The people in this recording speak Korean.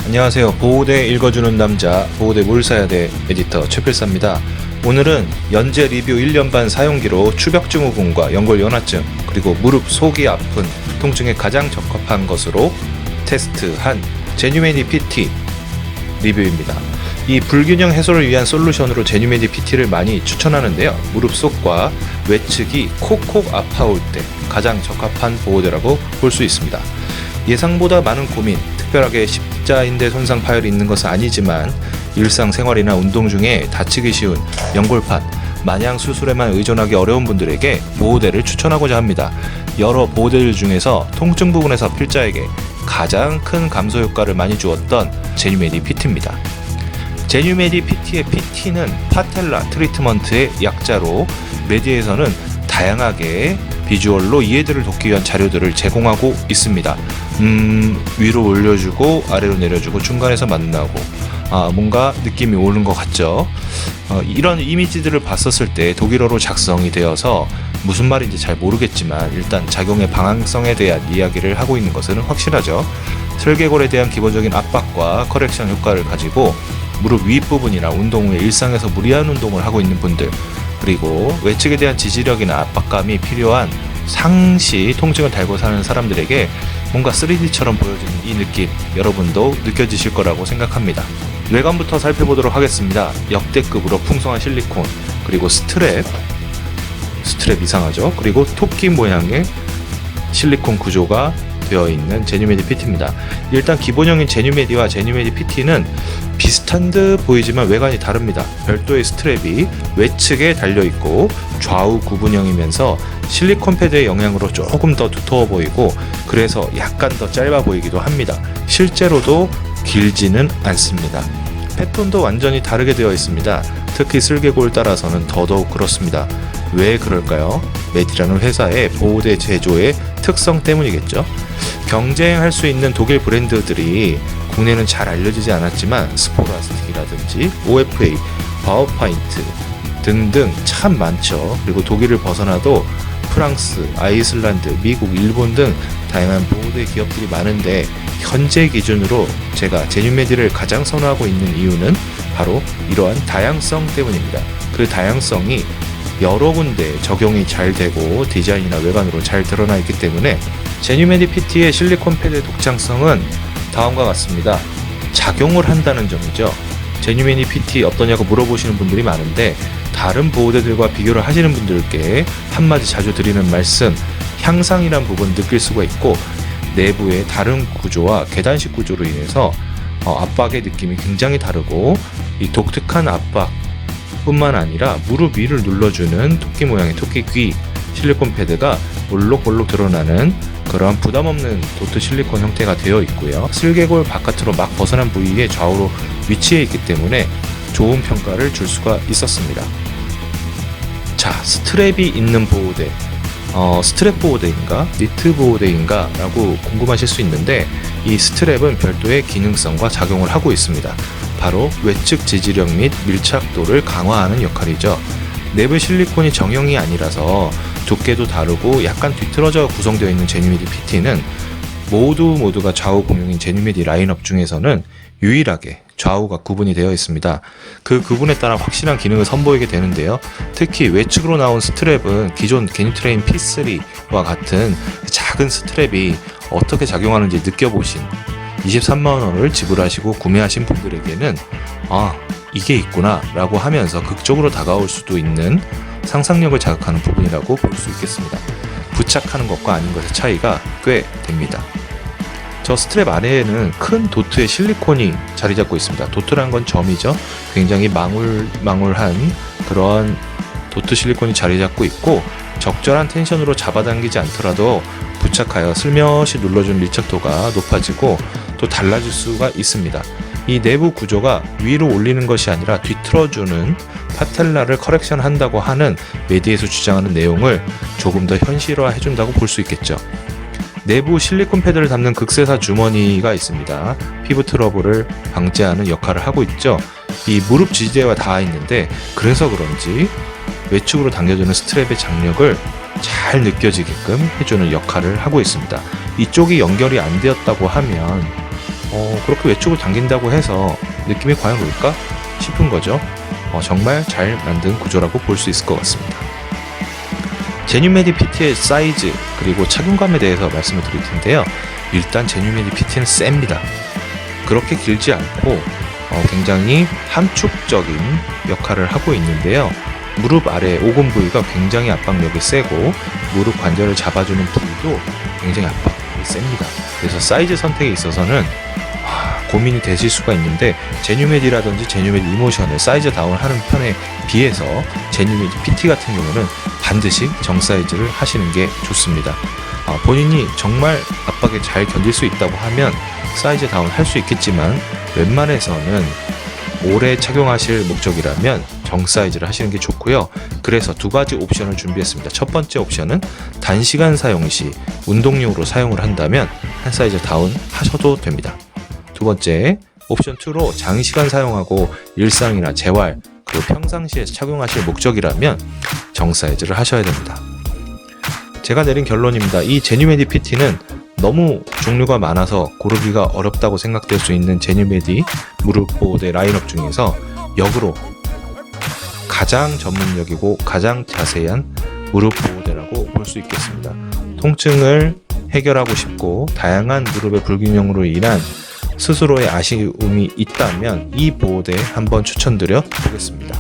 안녕하세요. 보호대 읽어주는 남자, 보호대 뭘 사야 돼 에디터 최필사입니다. 오늘은 연재 리뷰 1년 반 사용기로 추벽증후군과 연골연화증 그리고 무릎 속이 아픈 통증에 가장 적합한 것으로 테스트한 제뉴메디 PT 리뷰입니다. 이 불균형 해소를 위한 솔루션으로 제뉴메디 PT를 많이 추천하는데요. 무릎 속과 외측이 콕콕 아파올 때 가장 적합한 보호대라고 볼 수 있습니다. 예상보다 많은 고민, 특별하게 십자인대 손상 파열이 있는 것은 아니지만 일상생활이나 운동 중에 다치기 쉬운 연골판, 마냥 수술에만 의존하기 어려운 분들에게 보호대를 추천하고자 합니다. 여러 보호대들 중에서 통증 부분에서 필자에게 가장 큰 감소 효과를 많이 주었던 제뉴메디 PT입니다. 제뉴메디 PT의 PT는 파텔라 트리트먼트의 약자로 메디에서는 다양하게 비주얼로 이해도를 돕기 위한 자료들을 제공하고 있습니다. 위로 올려주고 아래로 내려주고 중간에서 만나고 뭔가 느낌이 오는 것 같죠. 이런 이미지들을 봤었을 때 독일어로 작성이 되어서 무슨 말인지 잘 모르겠지만 일단 작용의 방향성에 대한 이야기를 하고 있는 것은 확실하죠. 슬개골에 대한 기본적인 압박과 커렉션 효과를 가지고 무릎 윗부분이나 운동 후에 일상에서 무리한 운동을 하고 있는 분들, 그리고 외측에 대한 지지력이나 압박감이 필요한 상시 통증을 달고 사는 사람들에게 뭔가 3D처럼 보여지는 이 느낌, 여러분도 느껴지실 거라고 생각합니다. 외관부터 살펴보도록 하겠습니다. 역대급으로 풍성한 실리콘, 그리고 스트랩 이상하죠. 그리고 토끼 모양의 실리콘 구조가 되어 있는 제뉴메디 PT입니다. 일단 기본형인 제뉴메디와 제뉴메디 PT는 비슷한 듯 보이지만 외관이 다릅니다. 별도의 스트랩이 외측에 달려있고 좌우 구분형이면서 실리콘 패드의 영향으로 조금 더 두터워 보이고 그래서 약간 더 짧아 보이기도 합니다. 실제로도 길지는 않습니다. 패턴도 완전히 다르게 되어 있습니다. 특히 슬개골 따라서는 더더욱 그렇습니다. 왜 그럴까요? 메디라는 회사의 보호대 제조의 특성 때문이겠죠. 경쟁할 수 있는 독일 브랜드들이 국내는 잘 알려지지 않았지만 스포라스틱이라든지 OFA, 바우파인트 등등 참 많죠. 그리고 독일을 벗어나도 프랑스, 아이슬란드, 미국, 일본 등 다양한 보호대 기업들이 많은데 현재 기준으로 제가 제뉴메디를 가장 선호하고 있는 이유는 바로 이러한 다양성 때문입니다. 그 다양성이 여러 군데 적용이 잘 되고 디자인이나 외관으로 잘 드러나 있기 때문에 제뉴메디 PT의 실리콘 패드의 독창성은 다음과 같습니다. 작용을 한다는 점이죠. 제뉴메디 PT 어떠냐고 물어보시는 분들이 많은데 다른 보호대들과 비교를 하시는 분들께 한마디 자주 드리는 말씀, 향상이란 부분 느낄 수가 있고 내부의 다른 구조와 계단식 구조로 인해서 압박의 느낌이 굉장히 다르고 이 독특한 압박 뿐만 아니라 무릎 위를 눌러주는 토끼 모양의 토끼 귀 실리콘 패드가 볼록볼록 드러나는 그런 부담없는 도트 실리콘 형태가 되어 있고요. 슬개골 바깥으로 막 벗어난 부위에 좌우로 위치해 있기 때문에 좋은 평가를 줄 수가 있었습니다. 자, 스트랩이 있는 보호대, 스트랩 보호대인가 니트 보호대인가 라고 궁금하실 수 있는데 이 스트랩은 별도의 기능성과 작용을 하고 있습니다. 바로 외측 지지력 및 밀착도를 강화하는 역할이죠. 내부 실리콘이 정형이 아니라서 두께도 다르고 약간 뒤틀어져 구성되어 있는 제뉴메디 PT는 모두가 좌우 공용인 제뉴메디 라인업 중에서는 유일하게 좌우가 구분이 되어 있습니다. 그 구분에 따라 확실한 기능을 선보이게 되는데요. 특히 외측으로 나온 스트랩은 기존 게뉴트레인 P3와 같은 작은 스트랩이 어떻게 작용하는지 느껴보신 23만원을 지불하시고 구매하신 분들에게는 이게 있구나 라고 하면서 극적으로 다가올 수도 있는 상상력을 자극하는 부분이라고 볼 수 있겠습니다. 부착하는 것과 아닌 것의 차이가 꽤 됩니다. 저 스트랩 아래에는 큰 도트의 실리콘이 자리 잡고 있습니다. 도트란 건 점이죠. 굉장히 망울한 그런 도트 실리콘이 자리 잡고 있고 적절한 텐션으로 잡아당기지 않더라도 부착하여 슬며시 눌러주는 밀착도가 높아지고 또 달라질 수가 있습니다. 이 내부 구조가 위로 올리는 것이 아니라 뒤틀어주는 파텔라를 커렉션 한다고 하는 메디에서 주장하는 내용을 조금 더 현실화 해준다고 볼 수 있겠죠. 내부 실리콘 패드를 담는 극세사 주머니가 있습니다. 피부 트러블을 방지하는 역할을 하고 있죠. 이 무릎 지지대와 닿아 있는데 그래서 그런지 외측으로 당겨주는 스트랩의 장력을 잘 느껴지게끔 해주는 역할을 하고 있습니다. 이쪽이 연결이 안 되었다고 하면 그렇게 외축을 당긴다고 해서 느낌이 과연 올까 싶은 거죠. 정말 잘 만든 구조라고 볼 수 있을 것 같습니다. 제뉴메디 PT의 사이즈 그리고 착용감에 대해서 말씀을 드릴 텐데요. 일단 제뉴메디 PT는 셉니다. 그렇게 길지 않고 굉장히 함축적인 역할을 하고 있는데요. 무릎 아래 오금 부위가 굉장히 압박력이 세고 무릎 관절을 잡아주는 부위도 굉장히 압박력이 셉니다. 그래서 사이즈 선택에 있어서는 고민이 되실 수가 있는데 제뉴메디라든지 제뉴메디 이모션을 사이즈 다운하는 편에 비해서 제뉴메디 PT 같은 경우는 반드시 정 사이즈를 하시는 게 좋습니다. 본인이 정말 압박에 잘 견딜 수 있다고 하면 사이즈 다운 할 수 있겠지만 웬만해서는 오래 착용하실 목적이라면 정 사이즈를 하시는 게 좋고요. 그래서 두 가지 옵션을 준비했습니다. 첫 번째 옵션은 단시간 사용 시 운동용으로 사용을 한다면 한 사이즈 다운 하셔도 됩니다. 두 번째 옵션 2로 장시간 사용하고 일상이나 재활 그리고 평상시에 착용하실 목적이라면 정 사이즈를 하셔야 됩니다. 제가 내린 결론입니다. 이 제뉴메디 PT는 너무 종류가 많아서 고르기가 어렵다고 생각될 수 있는 제뉴메디 무릎 보호대 라인업 중에서 역으로 가장 전문적이고 가장 자세한 무릎 보호대라고 볼 수 있겠습니다. 통증을 해결하고 싶고 다양한 무릎의 불균형으로 인한 스스로의 아쉬움이 있다면 이 보호대 한번 추천드려 보겠습니다.